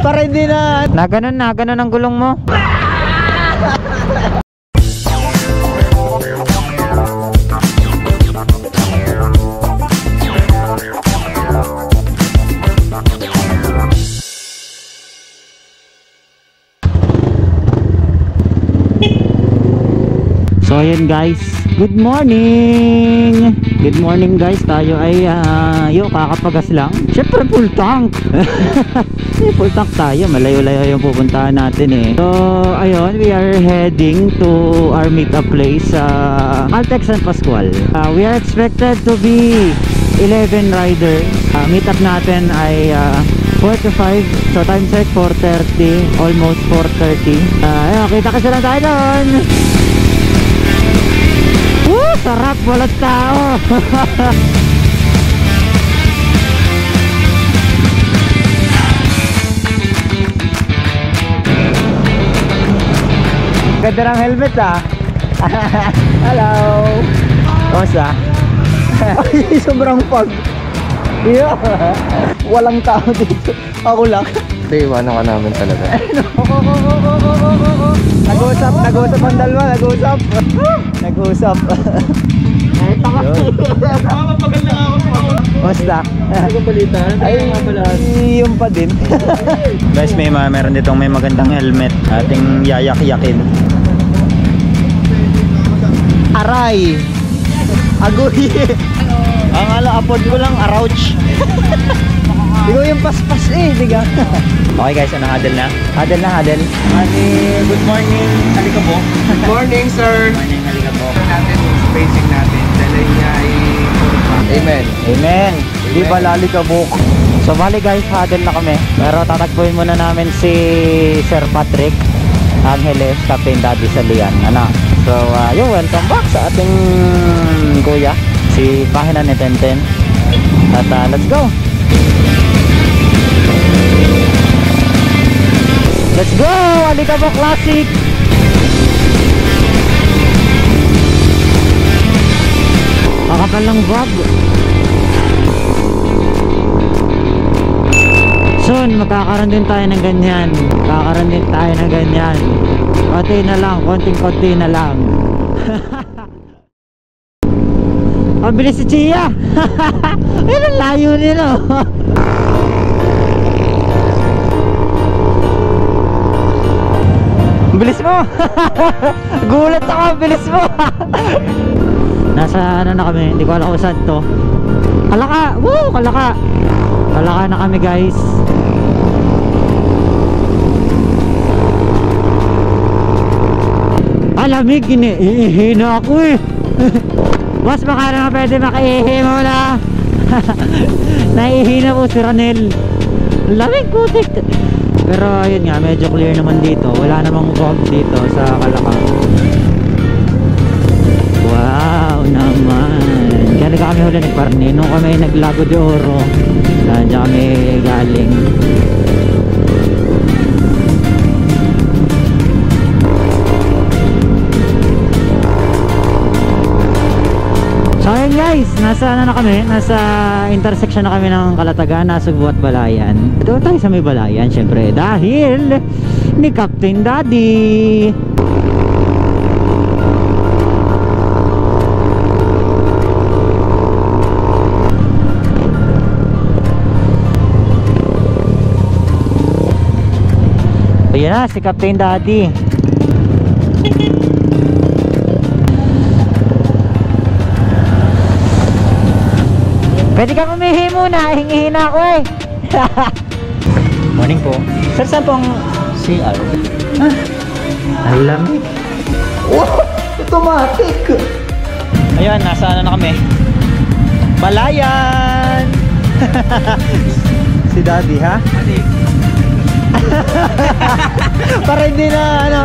Para hindi na Naganon ang gulong mo. So ayun guys, good morning! Good morning guys, tayo ay kakapagas lang. Syempre full tank. Full tank tayo, malayo-layo yung pupuntahan natin eh. So ayun, we are heading to our meet-up place sa Caltex San Pascual. We are expected to be 11 riders. Meet-up natin ay 4 to 5. So time check 4:30, almost 4:30. Ayun, kita-kita lang tayo doon. Sarap, walang tao. Ganda ng helmet ah. Hello. Kamusta? Ay, sobrang pag. Yeah. Walang tao dito. Ako lang. Hindi, iwanan ka namin talaga. Nag-uusap ang dalawa, nag-uusap. Nag-uusap. Basta. Ay, yung pa din. Guys, meron ditong may magandang helmet. Ating yayak-yakin. Aray. Agoy. Ang apod ko lang, arouch. Digo yung paspas eh, diga. Okay guys, ano, huddle na? Hadel na, hadel. Good morning, Alikabo. Good morning, sir. Good morning, Alikabo. Natin yung spacing natin. Dahil niya ay Amen. Amen. Di ba lalikabok? So bali guys, huddle na kami. Pero tatagpuin muna namin si Sir Patrick Angeles, Captain Daddy Salian. Ano? So welcome back sa ating kuya, si Pahina ni Tenten. At let's go. Let's go! Alikabo Classic! Kakapal ng vlog. Soon, magkakaroon din tayo ng ganyan. Magkakaroon din tayo ng ganyan. Konti na lang, konting-konti na lang. Ang bilis si Chia! Ayun ang layo nila. Bilis mo. Gulat ako, bilis mo. Nasa ano na kami, hindi ko alam kung saan to. Kalaka, woo, kalaka. Kalaka na kami guys. Alamig, ihina ako eh. Boss, baka naman pwede makiihi mo na. Naihina po si Ranel. Lamig, putik. Pero ayun nga, medyo clear naman dito. Wala namang fog dito sa Kalaka. Wow naman. Kaya kami huli nagparni. Nung kami naglago de oro, dyan kami galing. So ayun guys, nasa ano na kami, nasa intersection na kami ng Kalatagan, Nasugbu at Balayan. Ito tayo sa may Balayan syempre dahil ni Captain Daddy. Ayan na, si Captain Daddy. Pwede ka umihi muna, hingihin ako eh. Morning po. Sir, saan pong CR? Alam. Wow, automatic. Ayun, nasa ano na kami? Balayan. Si Daddy, ha? Para hindi na ano,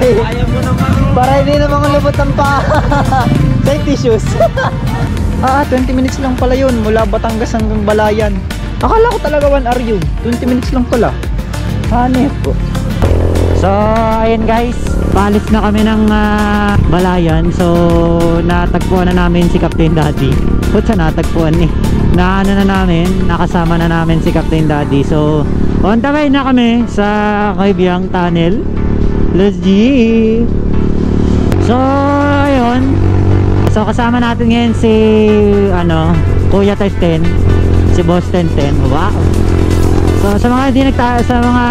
Ayaw mo naman. para hindi na mga lubot ang pa. Safety shoes. 20 minutes lang pala yun mula Batangas hanggang Balayan. Akala ko talaga 1 hour yun. 20 minutes lang pala. Hanep po. So, ayun guys, paalis na kami ng Balayan. So, natagpuan na namin si Captain Daddy. Ba't siya natagpuan eh? na ano na namin, nakasama na namin si Captain Daddy. So on the way na kami sa Kaibiyang Tunnel. Let's G. So ayun, so kasama natin ngayon si Kuya Testen, si Boss Tenten. Wow. So sa mga sa mga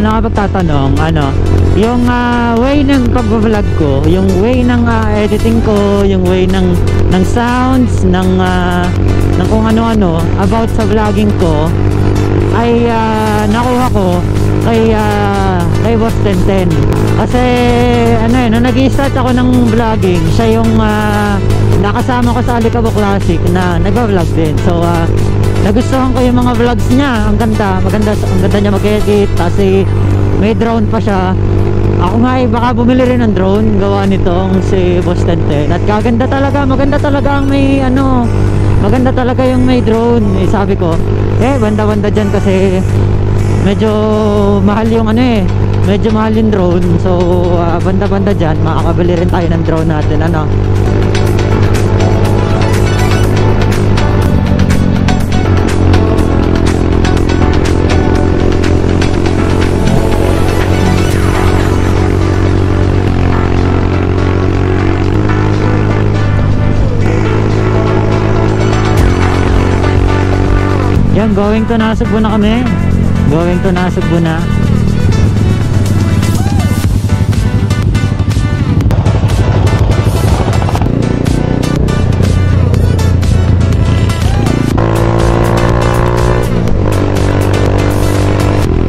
nakapagtatanong, yung way ng pag-vlog ko, yung way ng editing ko, yung way ng sounds, ng kung ano-ano about sa vlogging ko ay nakuha ko kay Boss Tenten. Kasi nung nag-i-start ako ng vlogging, siya yung nakasama ko sa Alikabo Classic na nag-vlog din. So nagustuhan ko yung mga vlogs niya. Ang ganda niya mag-edit. Kasi may drone pa siya. Ako nga baka bumili rin ng drone gawa nitong si Boss Tenten. At maganda talaga ang may maganda talaga yung may drone. Sabi ko, banda-banda dyan kasi medyo mahal yung medyo mahal yung drone. So banda-banda dyan, makakabili rin tayo ng drone natin. Yan, going to Nasugbu na kami. Going to Nasugbu na.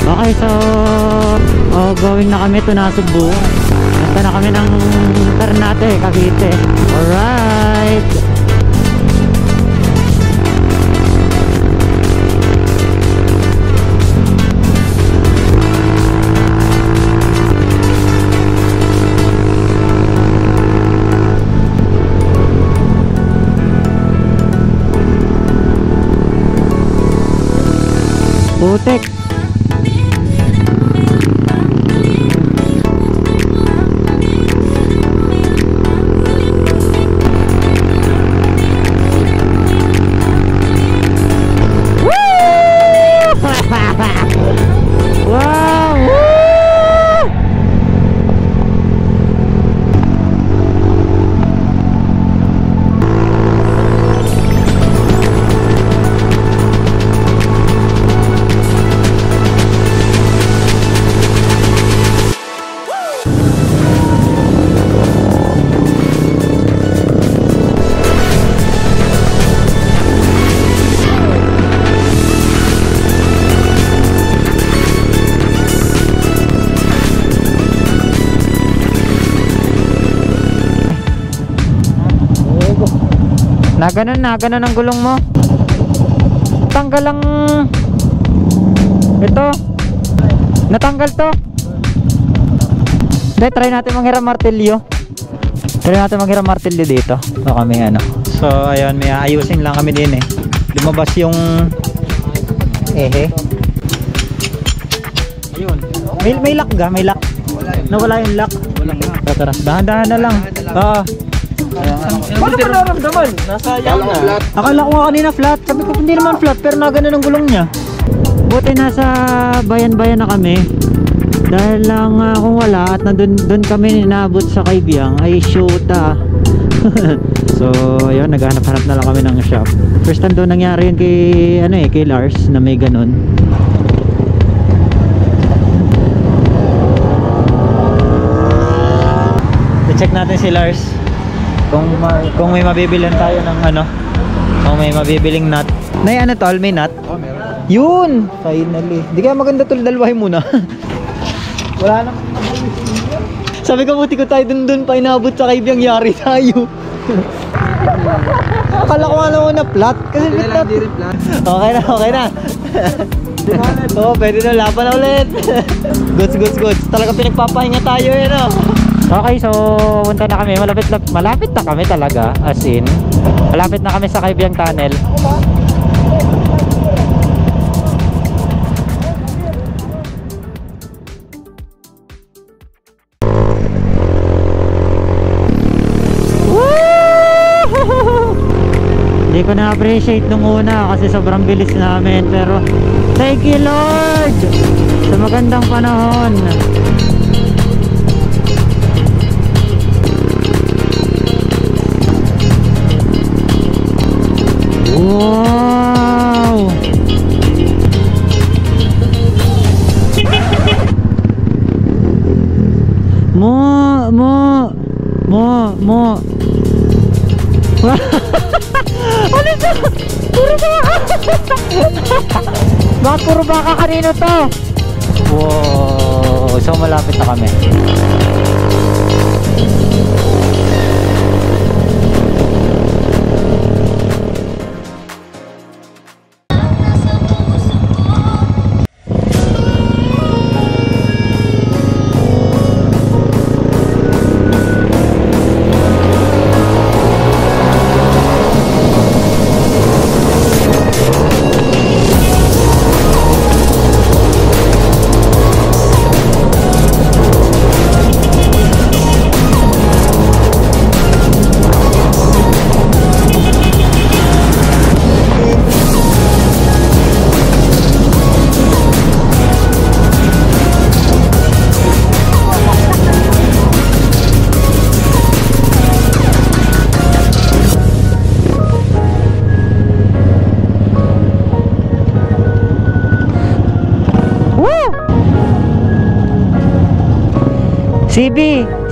Okay, so going na kami to Nasugbu. Nasta na kami ng Ternate, Cavite. Alright. Putek. Wow! Woo! Na ganun ang gulong mo. Tanggal ang ito. Natanggal to. Dahil try natin manghiram martilyo. Dito. So kami So ayun, may ayusin lang kami din lumabas yung ayun. May lock ga? May lock? Nawala yung lock? Tara, dahan-dahan na lang. Paano ba naramdaman? Nasayang na. Akala ko nga kanina flat. Sabi ko hindi naman flat, pero nagano ng gulong niya. Buti nasa bayan-bayan na kami. Dahil lang kung wala at doon kami inaabot sa Kaibiyang ay shoota. So ayun, naghanap-hanap na lang kami ng shop. First time doon nangyari yun kay Lars na may ganun. I-check natin si Lars kung may mabibilan tayo ng kung may mabibiling nut. May tol, may nut? Oh, meron. Yun! Finally. Di kaya maganda tol, dalwahin muna. Wala na. Sabi ko buti ko tayo dun pa inabot sa Kaibiyang, yari tayo. Akala ko nga naman na flat. Kasi flat. Okay na. Pwede na, laban na ulit. Goods. Talaga pinagpapahinga tayo Okay, so punta na kami. Malapit na kami talaga. As in, malapit na kami sa Kaibiyang Tunnel. Hindi ko na-appreciate nung una kasi sobrang bilis namin. Pero thank you Lord sa magandang panahon. Wow! Mo. Ano ito? Puro baka! Bakit puro baka kanino to? Wow! So malapit na kami.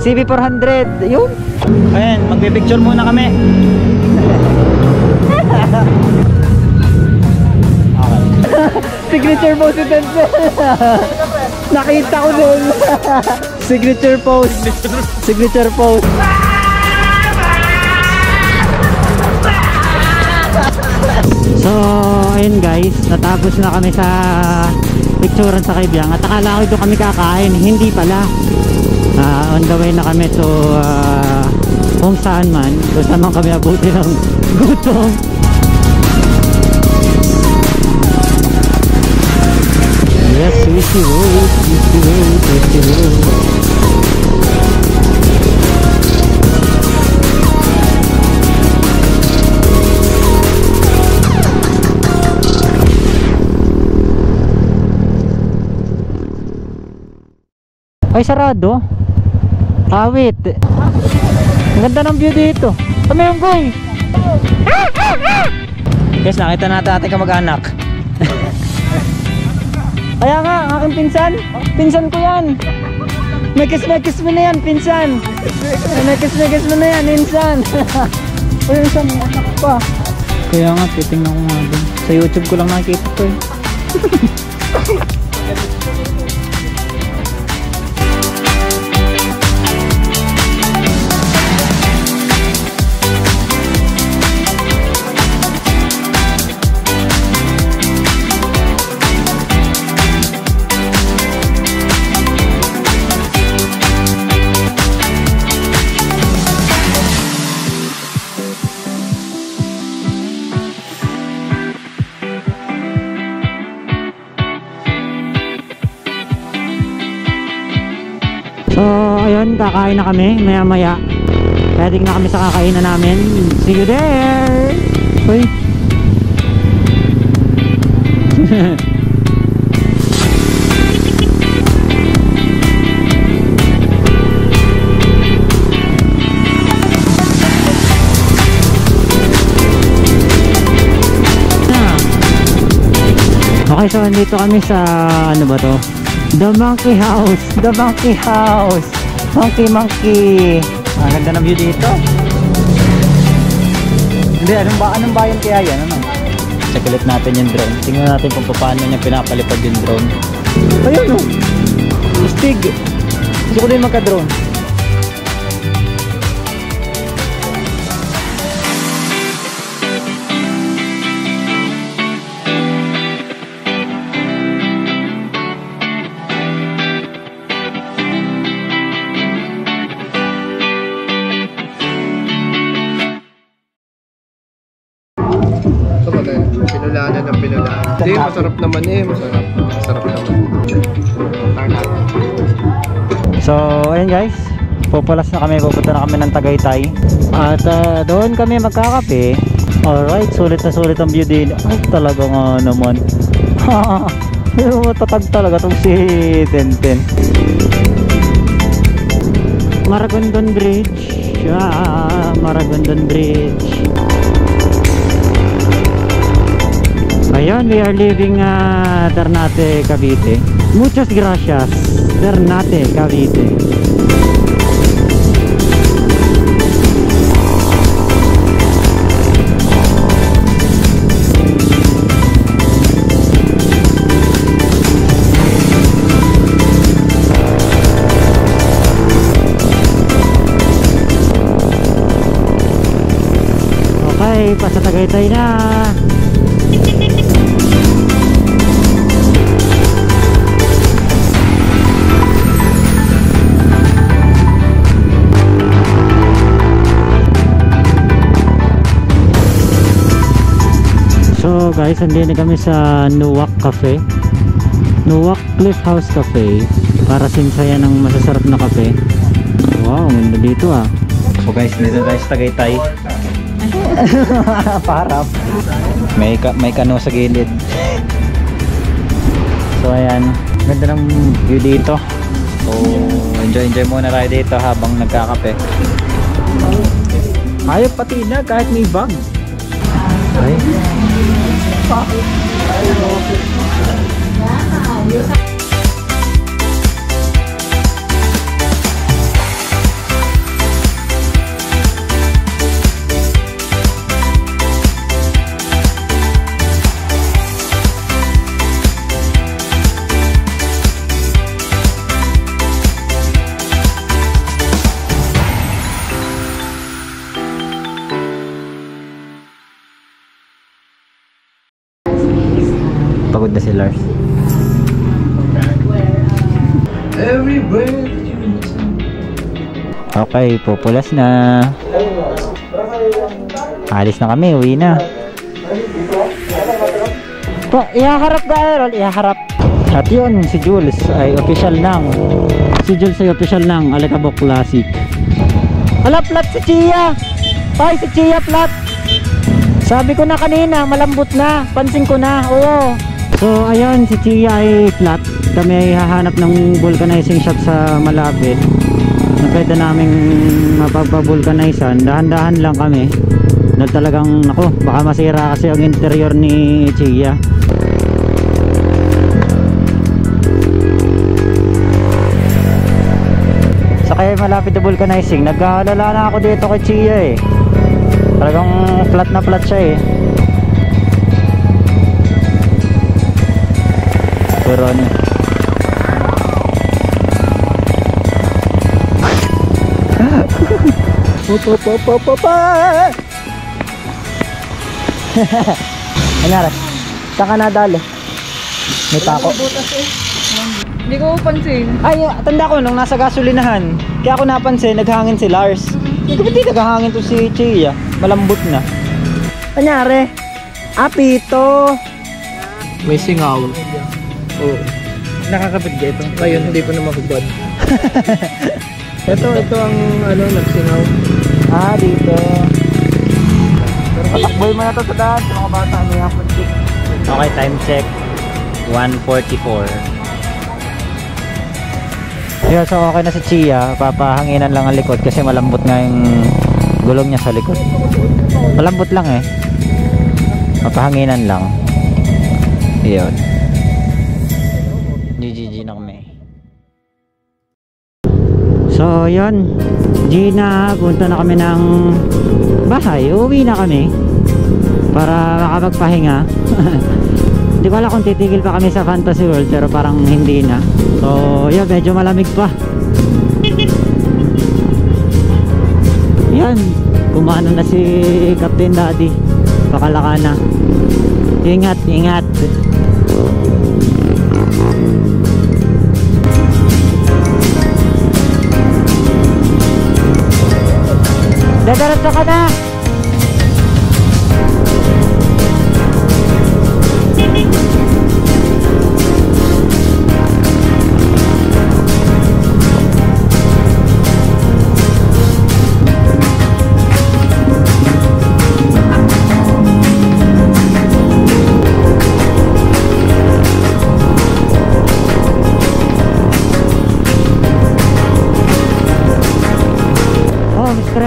CB 400 yun. Ayan, magpipicture muna kami. Okay. Signature pose si Denzel. Nakita ko doon. Signature pose. Signature pose. So ayun guys, natapos na kami sa picturean sa Kaibiyang. At akala ko doon kami kakain, hindi pala. On the way na kami to kung saan man, kung saan man kami abuti ng gutom. Yes, Swishy Road, Swishy Road, Swishy Road. Ay, sarado. Awit. Ang ganda ng view dito. Kami yung goy. Guys, nakita natin ating kamag-anak. Kaya nga, ang aking pinsan. Pinsan ko yan. Mekis mo na yan, pinsan. Mekis mo na yan, pinsan. Uy, isang anak pa. Kaya nga, titingnan ko nga dun. Sa YouTube ko lang nakikita ko eh. So ayun, kakain na kami maya maya. Heading na kami sa kakainan namin. See you there. Uy. Okay, so nandito kami sa ano ba to? The Monkey House. The Monkey House. Monkey. Ang ganda ng view dito. Hindi, anong bayan kaya yan? Ano? Check ulit natin yung drone. Tingnan natin kung paano niya pinapalipad yung drone. Ayun o. Stig. Gusto ko din magka-drone. Pinulanan ng pinulanan. Hindi, masarap naman eh. Masarap naman. So, ayun guys. Pupulas na kami. Pupunta na kami ng Tagaytay. At doon kami magkakape. Alright, sulit na sulit ang view din. Ay, talaga nga naman. Matatag talaga itong si Tenten. Maragondon Bridge. Maragondon Bridge. Ayun, we are leaving Ternate, Cavite. Muchas gracias, Ternate, Cavite. Okay, pasa Tagaytay na. So guys, andyan na kami sa Nuwak Cafe, Nuwak Cliff House Cafe, para sinsayan ng masasarap na kape. Wow, ganda dito ah. So guys, dito tayo sa Tagaytay. Parap. May kano sa gilid. So ayan, ganda ng view dito. So enjoy muna tayo dito habang nagkakape. Ayaw pati na kahit may bag. Ay. Pagod na si Lars. Okay, pupulas na. Alis na kami, uwi na. Ihaharap ka, Errol, ihaharap. At yun, si Jules ay official ng Alikabok Classic. Hala, flat si Chia. Ay, si Chia flat. Sabi ko na kanina, malambot na. Pansin ko na, oo. So ayun, si Chia ay flat. Kami ay hahanap ng vulcanizing shop sa malapit na pwede naming mapapavulcanizean. Dahan-dahan lang kami dahil talagang, naku, baka masira kasi ang interior ni Chia. Sa kaya malapit na vulcanizing, nag-aalala na ako dito kay Chia eh. Talagang flat na flat siya eh. Pero ano, Anyara, saan ka nadali? May pako. Hindi ko pansin. Ay, tanda ko nung nasa gasolinahan. Kaya ako napansin, naghangin si Lars. Hindi ko ba naghangin to si Chia? Malambot na. Anyari? Apito. May singaw. Oo. Nakakapit ka ito. Ngayon, hindi ko na mahubad. ito ang nagsingaw. Ah, dito. Pero patakboy mo na ito sa daan. Sa mga bata, may hapon check. Okay, time check. 1:44. Yeah, so okay na si Chia. Papahanginan lang ang likod kasi malambot nga yung gulong niya sa likod. Malambot lang eh. Papahanginan lang. Iyon. GG na kami. So yun, Gina, punta na kami ng bahay. Uuwi na kami para makapagpahinga. Hindi ko alam kung titigil pa kami sa Fantasy World, pero parang hindi na. So yun, medyo malamig pa. Yan, kumano na si Captain Daddy. Pakalaka na. Ingat, ingat. Dadaratsa ka na.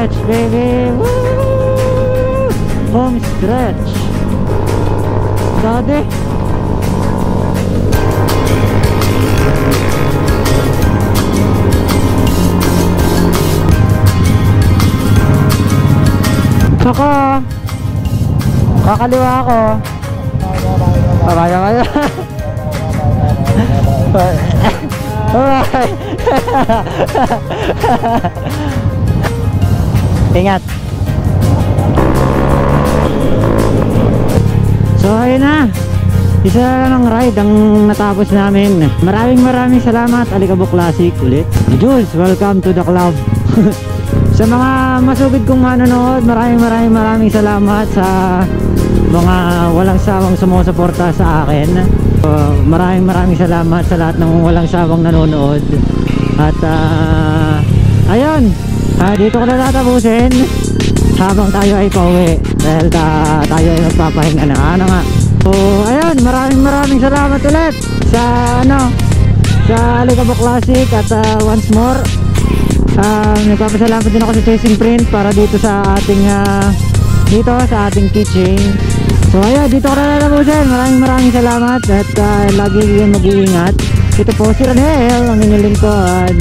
stretch, baby. Woo! Home stretch. Daddy. Ako. Kakaliwa ako. Babaya kayo. Alright. Ingat. So ayun na. Isa lang ride ang natapos namin. Maraming salamat Alikabok Classic ulit. Jules, welcome to the club. Sa mga masugid kong manonood, maraming salamat sa mga walang sawang sumusuporta sa akin. Maraming salamat sa lahat ng walang sawang nanonood. At ayun, dito ko na tatapusin habang tayo ay pauwi dahil tayo ay magpapahinga na. Ano nga. So ayun, maraming salamat ulit sa sa Alikabok Classic. At once more, nagpapasalamat din ako sa Chasing Print para dito sa ating keychain. So ayun, dito ko na nalamusin. Maraming salamat at lagi yung mag-iingat. Ito po si Ranel, ang inyong lingkod.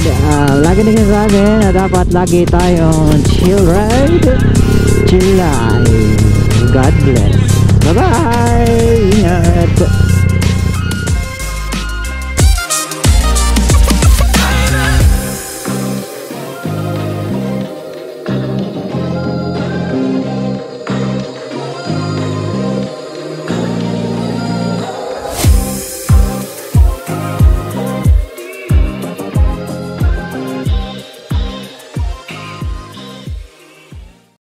Lagi na sinasabi na dapat lagi tayong chill ride, chill life. God bless. Bye bye. Ingat.